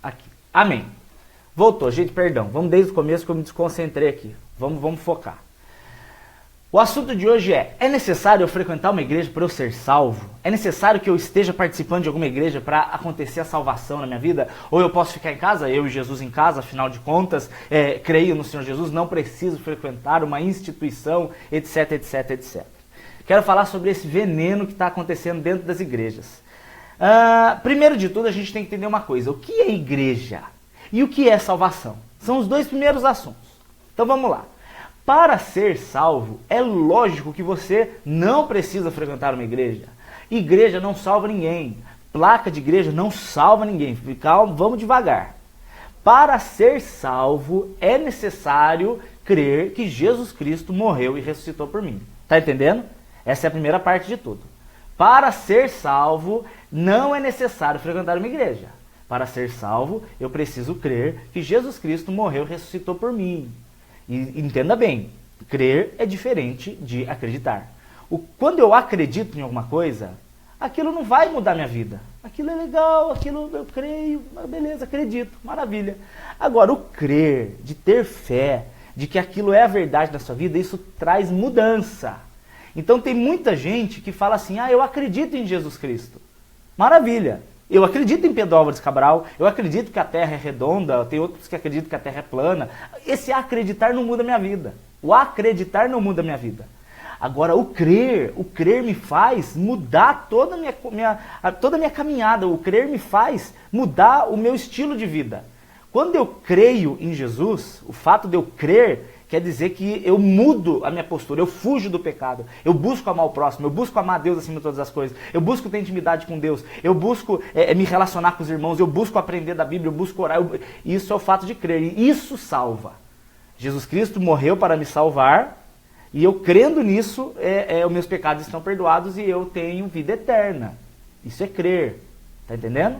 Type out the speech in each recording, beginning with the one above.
Aqui. Amém. Voltou, gente, perdão. Vamos desde o começo que eu me desconcentrei aqui. Vamos focar. O assunto de hoje é necessário eu frequentar uma igreja para eu ser salvo? É necessário que eu esteja participando de alguma igreja para acontecer a salvação na minha vida? Ou eu posso ficar em casa, eu e Jesus em casa, afinal de contas, creio no Senhor Jesus, não preciso frequentar uma instituição, etc, etc, etc. Quero falar sobre esse veneno que está acontecendo dentro das igrejas. Primeiro de tudo, a gente tem que entender uma coisa. O que é igreja? E o que é salvação? São os dois primeiros assuntos. Então vamos lá. Para ser salvo, é lógico que você não precisa frequentar uma igreja. Igreja não salva ninguém. Placa de igreja não salva ninguém. Calma, vamos devagar. Para ser salvo, é necessário crer que Jesus Cristo morreu e ressuscitou por mim. Tá entendendo? Essa é a primeira parte de tudo. Para ser salvo, não é necessário frequentar uma igreja. Para ser salvo, eu preciso crer que Jesus Cristo morreu e ressuscitou por mim. E entenda bem, crer é diferente de acreditar. Quando eu acredito em alguma coisa, aquilo não vai mudar minha vida. Aquilo é legal, aquilo eu creio, beleza, acredito, maravilha. Agora, o crer, de ter fé, de que aquilo é a verdade da sua vida, isso traz mudança. Então tem muita gente que fala assim, eu acredito em Jesus Cristo. Maravilha. Eu acredito em Pedro Álvares Cabral, eu acredito que a Terra é redonda, tem outros que acreditam que a Terra é plana. Esse acreditar não muda a minha vida. O acreditar não muda a minha vida. Agora, o crer me faz mudar toda a minha caminhada. O crer me faz mudar o meu estilo de vida. Quando eu creio em Jesus, o fato de eu crer quer dizer que eu mudo a minha postura, eu fujo do pecado, eu busco amar o próximo, eu busco amar Deus acima de todas as coisas, eu busco ter intimidade com Deus, eu busco me relacionar com os irmãos, eu busco aprender da Bíblia, eu busco orar. Isso é o fato de crer, e isso salva. Jesus Cristo morreu para me salvar, e eu crendo nisso, os meus pecados estão perdoados e eu tenho vida eterna. Isso é crer, tá entendendo?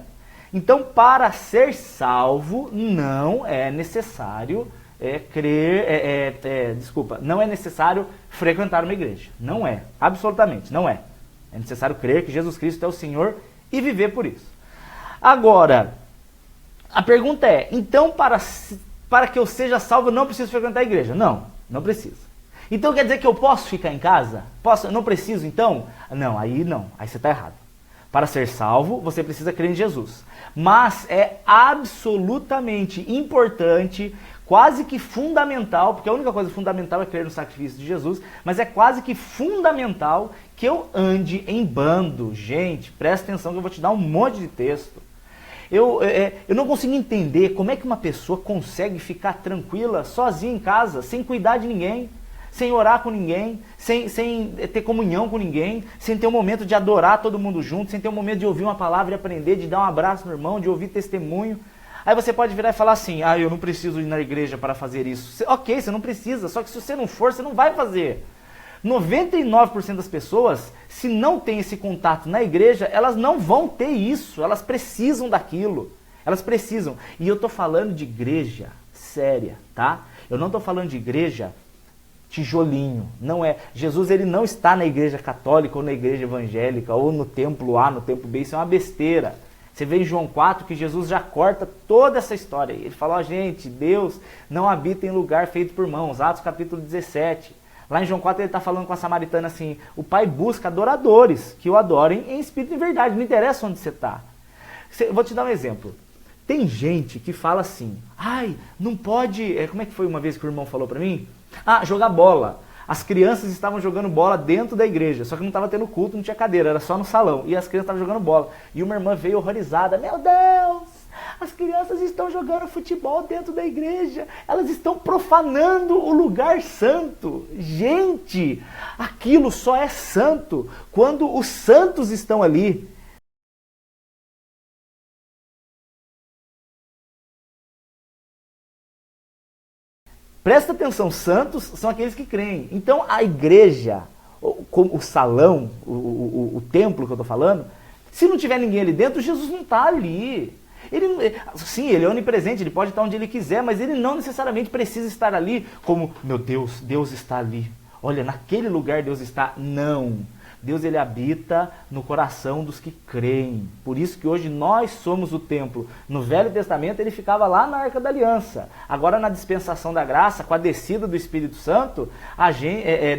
Então, para ser salvo, não é necessário não é necessário frequentar uma igreja. Não é, absolutamente, não é. É necessário crer que Jesus Cristo é o Senhor e viver por isso. Agora, a pergunta é, então para que eu seja salvo eu não preciso frequentar a igreja? Não, não preciso. Então quer dizer que eu posso ficar em casa? Eu não preciso então? Não, aí você está errado. Para ser salvo, você precisa crer em Jesus. Mas é absolutamente importante, quase que fundamental, porque a única coisa fundamental é crer no sacrifício de Jesus, mas é quase que fundamental que eu ande em bando. Gente, presta atenção que eu vou te dar um monte de texto. Eu não consigo entender como é que uma pessoa consegue ficar tranquila, sozinha em casa, sem cuidar de ninguém, sem orar com ninguém, sem ter comunhão com ninguém, sem ter um momento de adorar todo mundo junto, sem ter um momento de ouvir uma palavra e aprender, de dar um abraço no irmão, de ouvir testemunho. Aí você pode virar e falar assim, eu não preciso ir na igreja para fazer isso. Ok, você não precisa, só que se você não for, você não vai fazer. 99% das pessoas, se não tem esse contato na igreja, elas não vão ter isso, elas precisam daquilo. Elas precisam. E eu estou falando de igreja séria, tá? Eu não estou falando de igreja tijolinho, não é. Jesus, ele não está na igreja católica ou na igreja evangélica ou no templo A, no templo B, isso é uma besteira. Você vê em João 4 que Jesus já corta toda essa história. Ele fala, gente, Deus não habita em lugar feito por mãos. Atos capítulo 17. Lá em João 4 ele está falando com a samaritana assim, o Pai busca adoradores que o adorem em espírito e em verdade, não interessa onde você está. Vou te dar um exemplo. Tem gente que fala assim, não pode, como é que foi uma vez que o irmão falou para mim? Jogar bola. As crianças estavam jogando bola dentro da igreja, só que não estava tendo culto, não tinha cadeira, era só no salão. E as crianças estavam jogando bola. E uma irmã veio horrorizada, meu Deus, as crianças estão jogando futebol dentro da igreja, elas estão profanando o lugar santo. Gente, aquilo só é santo quando os santos estão ali. Presta atenção, santos são aqueles que creem. Então a igreja, o salão, o templo que eu estou falando, se não tiver ninguém ali dentro, Jesus não está ali. Sim, ele é onipresente, ele pode estar onde ele quiser, mas ele não necessariamente precisa estar ali como, meu Deus, Deus está ali. Olha, naquele lugar Deus está. Não. Deus, ele habita no coração dos que creem. Por isso que hoje nós somos o templo. No Velho Testamento ele ficava lá na Arca da Aliança. Agora na dispensação da graça, com a descida do Espírito Santo,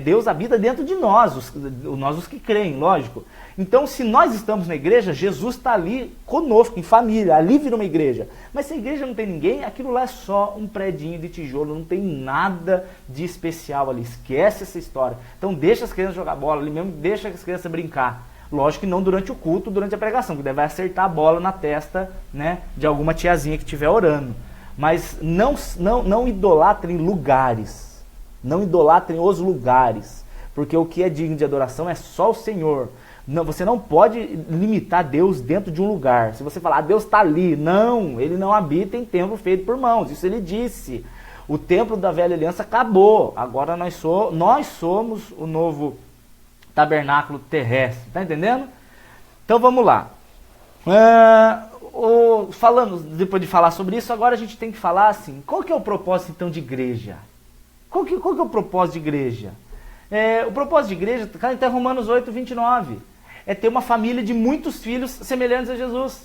Deus habita dentro de nós, os que creem, lógico. Então, se nós estamos na igreja, Jesus está ali conosco, em família, ali vira uma igreja. Mas se a igreja não tem ninguém, aquilo lá é só um predinho de tijolo, não tem nada de especial ali. Esquece essa história. Então, deixa as crianças jogar bola ali mesmo, deixa as crianças brincar. Lógico que não durante o culto, durante a pregação, que daí vai acertar a bola na testa, né, de alguma tiazinha que estiver orando. Mas não idolatrem lugares. Não idolatrem os lugares. Porque o que é digno de adoração é só o Senhor. Não, você não pode limitar Deus dentro de um lugar. Se você falar, Deus está ali. Não, ele não habita em templo feito por mãos. Isso ele disse. O templo da velha aliança acabou. Agora nós somos o novo tabernáculo terrestre. Está entendendo? Então vamos lá. Depois de falar sobre isso, agora a gente tem que falar assim, qual que é o propósito então de igreja? Qual que é o propósito de igreja? O propósito de igreja está em Romanos 8, 29. É ter uma família de muitos filhos semelhantes a Jesus.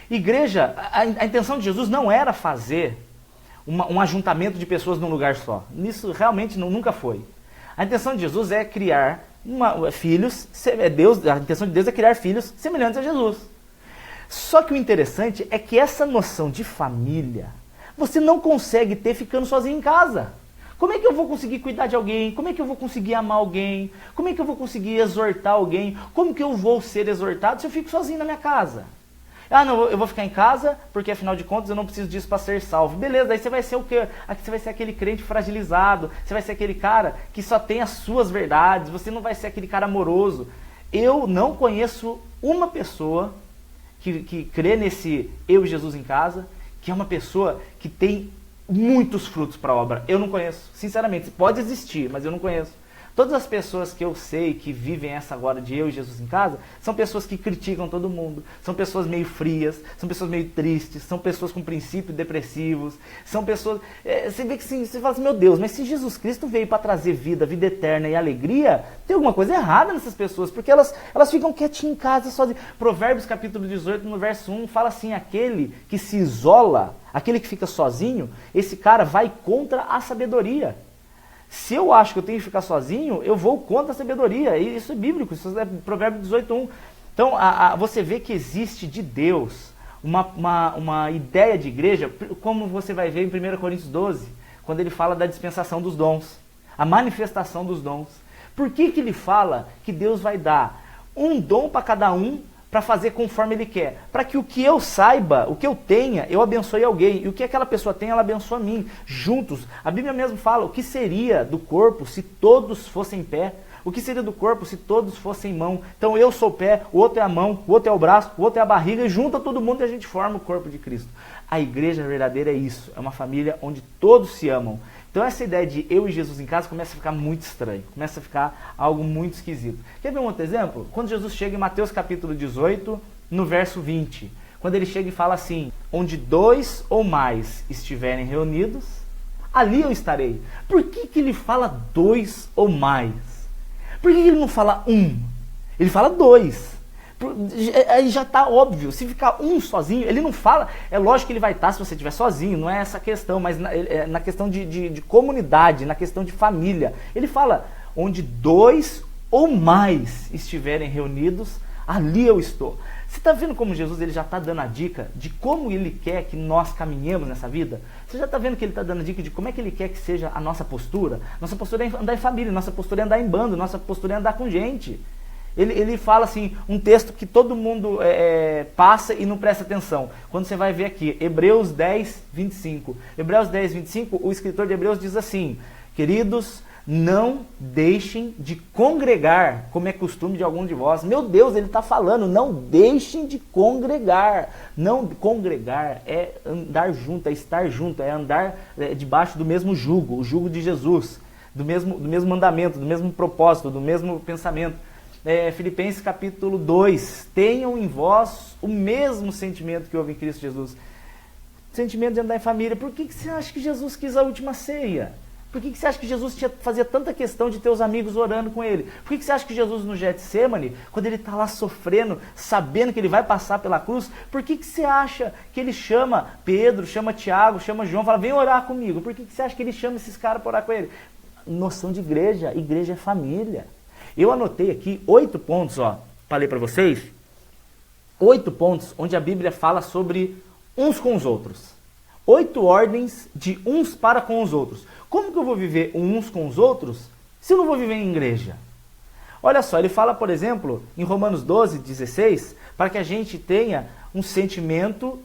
Igreja, a intenção de Jesus não era fazer um ajuntamento de pessoas num lugar só. Isso realmente nunca foi. A intenção de Jesus é criar filhos, a intenção de Deus é criar filhos semelhantes a Jesus. Só que o interessante é que essa noção de família, você não consegue ter ficando sozinho em casa. Como é que eu vou conseguir cuidar de alguém? Como é que eu vou conseguir amar alguém? Como é que eu vou conseguir exortar alguém? Como que eu vou ser exortado se eu fico sozinho na minha casa? Ah, não, eu vou ficar em casa porque afinal de contas eu não preciso disso para ser salvo. Beleza, aí você vai ser o quê? Aqui você vai ser aquele crente fragilizado, você vai ser aquele cara que só tem as suas verdades, você não vai ser aquele cara amoroso. Eu não conheço uma pessoa que crê nesse eu e Jesus em casa, que é uma pessoa que tem muitos frutos para a obra. Eu não conheço, sinceramente. Pode existir, mas eu não conheço. Todas as pessoas que eu sei que vivem essa agora de eu e Jesus em casa, são pessoas que criticam todo mundo, são pessoas meio frias, são pessoas meio tristes, são pessoas com princípios depressivos, são pessoas... você vê que sim, você fala assim, meu Deus, mas se Jesus Cristo veio para trazer vida eterna e alegria, tem alguma coisa errada nessas pessoas, porque elas ficam quietinhas em casa sozinhas. Provérbios capítulo 18, no verso 1, fala assim, aquele que se isola, aquele que fica sozinho, esse cara vai contra a sabedoria. Se eu acho que eu tenho que ficar sozinho, eu vou contra a sabedoria. E isso é bíblico, isso é Provérbios 18:1. Então, você vê que existe de Deus uma ideia de igreja, como você vai ver em 1 Coríntios 12, quando ele fala da dispensação dos dons, a manifestação dos dons. Por que ele fala que Deus vai dar um dom para cada um, para fazer conforme ele quer? Para que o que eu saiba, o que eu tenha, eu abençoe alguém. E o que aquela pessoa tem, ela abençoa a mim. Juntos. A Bíblia mesmo fala, o que seria do corpo se todos fossem pé? O que seria do corpo se todos fossem mão? Então eu sou o pé, o outro é a mão, o outro é o braço, o outro é a barriga, e junta todo mundo e a gente forma o corpo de Cristo. A igreja verdadeira é isso. É uma família onde todos se amam. Então essa ideia de eu e Jesus em casa começa a ficar muito estranho, começa a ficar algo muito esquisito. Quer ver um outro exemplo? Quando Jesus chega em Mateus capítulo 18, no verso 20, quando ele chega e fala assim, onde 2 ou mais estiverem reunidos, ali eu estarei. Por que ele fala 2 ou mais? Por que ele não fala 1? Ele fala 2. Aí já está óbvio, se ficar um sozinho, ele não fala, é lógico que ele vai estar se você estiver sozinho, não é essa questão, mas na questão de comunidade, na questão de família. Ele fala, onde 2 ou mais estiverem reunidos, ali eu estou. Você está vendo como Jesus ele já está dando a dica de como ele quer que nós caminhemos nessa vida? Você já está vendo que ele está dando a dica de como é que ele quer que seja a nossa postura? Nossa postura é andar em família, nossa postura é andar em bando, nossa postura é andar com gente. Ele fala assim, um texto que todo mundo passa e não presta atenção. Quando você vai ver aqui, Hebreus 10, 25. Hebreus 10, 25, o escritor de Hebreus diz assim, queridos, não deixem de congregar, como é costume de algum de vós. Meu Deus, ele está falando, não deixem de congregar. Não, congregar é andar junto, é estar junto, é andar debaixo do mesmo jugo, o jugo de Jesus, do mesmo mandamento, do mesmo propósito, do mesmo pensamento. Filipenses capítulo 2, tenham em vós o mesmo sentimento que houve em Cristo Jesus. Sentimento de andar em família. Por que você acha que Jesus quis a última ceia? Por que você acha que Jesus fazia tanta questão de ter os amigos orando com ele? Por que você acha que Jesus no Getsemane, quando ele está lá sofrendo, sabendo que ele vai passar pela cruz, por que você acha que ele chama Pedro, chama Tiago, chama João, fala, vem orar comigo? Por que você acha que ele chama esses caras para orar com ele? Noção de igreja, igreja é família. Eu anotei aqui 8 pontos, para ler para vocês. 8 pontos onde a Bíblia fala sobre uns com os outros. 8 ordens de uns para com os outros. Como que eu vou viver uns com os outros se eu não vou viver em igreja? Olha só, ele fala, por exemplo, em Romanos 12, 16, para que a gente tenha um sentimento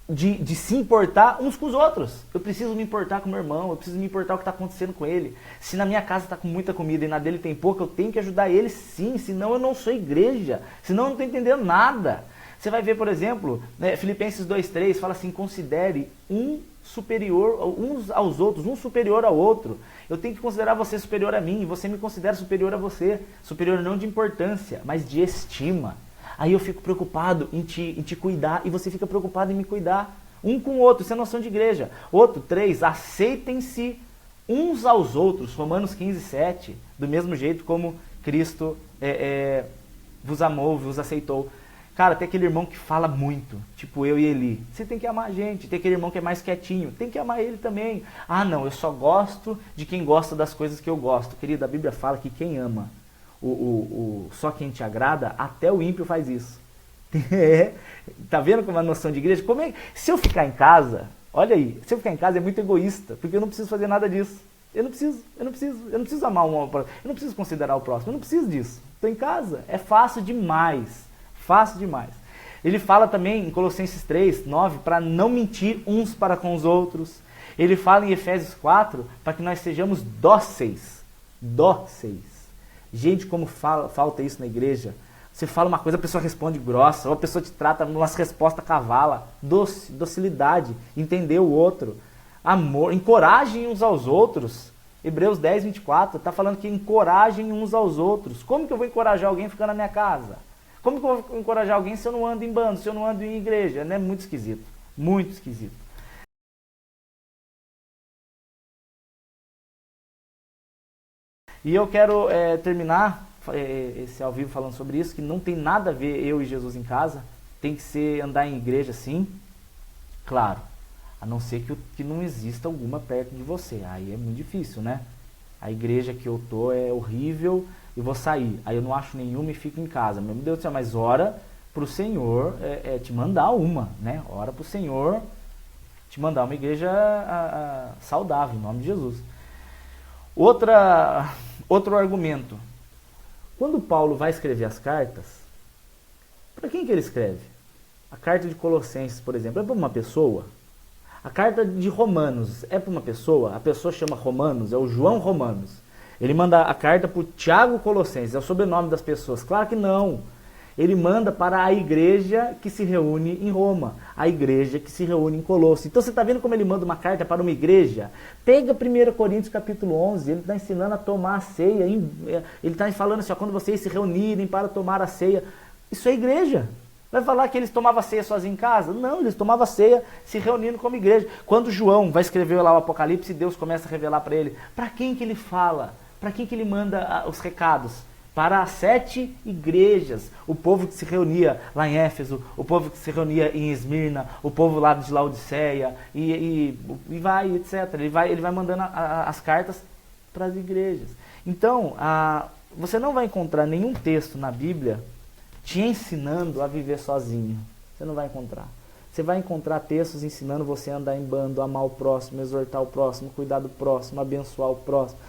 de se importar uns com os outros. Eu preciso me importar com o meu irmão, eu preciso me importar com o que está acontecendo com ele. Se na minha casa está com muita comida e na dele tem pouca, eu tenho que ajudar ele sim, senão eu não sou igreja, senão eu não estou entendendo nada. Você vai ver, por exemplo, Filipenses 2,3 fala assim, considere um superior uns aos outros, um superior ao outro. Eu tenho que considerar você superior a mim, e você me considera superior a você. Superior não de importância, mas de estima. Aí eu fico preocupado em te cuidar, e você fica preocupado em me cuidar. Um com o outro, isso é noção de igreja. Outro, 3, aceitem-se uns aos outros. Romanos 15:7, do mesmo jeito como Cristo vos amou, vos aceitou. Cara, tem aquele irmão que fala muito, tipo eu e Eli. Você tem que amar a gente. Tem aquele irmão que é mais quietinho, tem que amar ele também. Ah, não, eu só gosto de quem gosta das coisas que eu gosto. Querido, a Bíblia fala que quem ama só quem te agrada, até o ímpio faz isso. Tá vendo como é a noção de igreja? Se eu ficar em casa, olha aí, se eu ficar em casa é muito egoísta, porque eu não preciso fazer nada disso. Eu não preciso amar eu não preciso considerar o próximo, eu não preciso disso. Estou em casa, é fácil demais. Fácil demais. Ele fala também em Colossenses 3:9 para não mentir uns para com os outros. Ele fala em Efésios 4 para que nós sejamos dóceis. Dóceis. Gente, como falta isso na igreja. Você fala uma coisa, a pessoa responde grossa, ou a pessoa te trata umas respostas cavala. Docilidade, entender o outro. Amor, encorajem uns aos outros. Hebreus 10:24 está falando que encorajem uns aos outros. Como que eu vou encorajar alguém ficando na minha casa? Como que eu vou encorajar alguém se eu não ando em bando, se eu não ando em igreja? É muito esquisito. Muito esquisito. E eu quero terminar esse ao vivo falando sobre isso, que não tem nada a ver eu e Jesus em casa. Tem que ser andar em igreja sim. Claro, a não ser que não exista alguma perto de você. Aí é muito difícil, né? A igreja que eu tô é horrível e vou sair. Aí eu não acho nenhuma e fico em casa. Meu Deus do céu, mas ora pro Senhor te mandar uma, né? Ora pro Senhor te mandar uma igreja saudável, em nome de Jesus. Outro argumento. Quando Paulo vai escrever as cartas, para quem que ele escreve? A carta de Colossenses, por exemplo, é para uma pessoa? A carta de Romanos é para uma pessoa? A pessoa chama Romanos, é o João Romanos. Ele manda a carta para o Tiago Colossenses, é o sobrenome das pessoas. Claro que não. Ele manda para a igreja que se reúne em Roma, a igreja que se reúne em Colosso. Então você está vendo como ele manda uma carta para uma igreja? Pega 1 Coríntios capítulo 11, ele está ensinando a tomar a ceia. Ele está falando assim, ó, quando vocês se reunirem para tomar a ceia. Isso é igreja. Vai falar que eles tomavam ceia sozinhos em casa? Não, eles tomavam ceia se reunindo como igreja. Quando João vai escrever lá o Apocalipse, Deus começa a revelar para ele. Para quem que ele fala? Para quem que ele manda os recados? Para as 7 igrejas, o povo que se reunia lá em Éfeso, o povo que se reunia em Esmirna, o povo lá de Laodiceia, e vai, etc. Ele vai mandando as cartas para as igrejas. Então, você não vai encontrar nenhum texto na Bíblia te ensinando a viver sozinho. Você não vai encontrar. Você vai encontrar textos ensinando você a andar em bando, amar o próximo, exortar o próximo, cuidar do próximo, abençoar o próximo,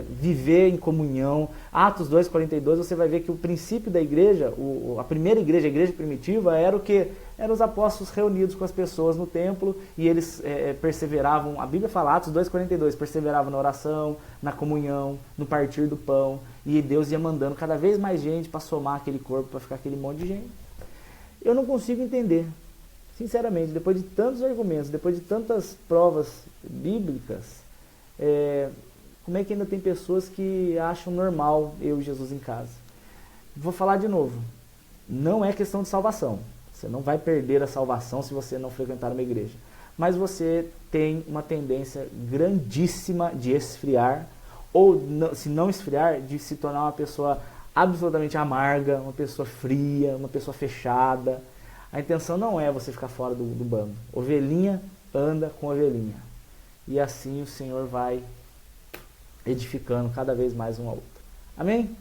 viver em comunhão. Atos 2:42, você vai ver que o princípio da igreja, a primeira igreja, a igreja primitiva, era o quê? Eram os apóstolos reunidos com as pessoas no templo e eles perseveravam, a Bíblia fala, Atos 2:42, perseveravam na oração, na comunhão, no partir do pão, e Deus ia mandando cada vez mais gente para somar aquele corpo, para ficar aquele monte de gente. Eu não consigo entender. Sinceramente, depois de tantos argumentos, depois de tantas provas bíblicas, como é que ainda tem pessoas que acham normal eu e Jesus em casa? Vou falar de novo. Não é questão de salvação. Você não vai perder a salvação se você não frequentar uma igreja. mas você tem uma tendência grandíssima de esfriar, ou se não esfriar, de se tornar uma pessoa absolutamente amarga, uma pessoa fria, uma pessoa fechada. A intenção não é você ficar fora do bando. Ovelhinha anda com ovelhinha. E assim o Senhor vai edificando cada vez mais um ao outro. Amém?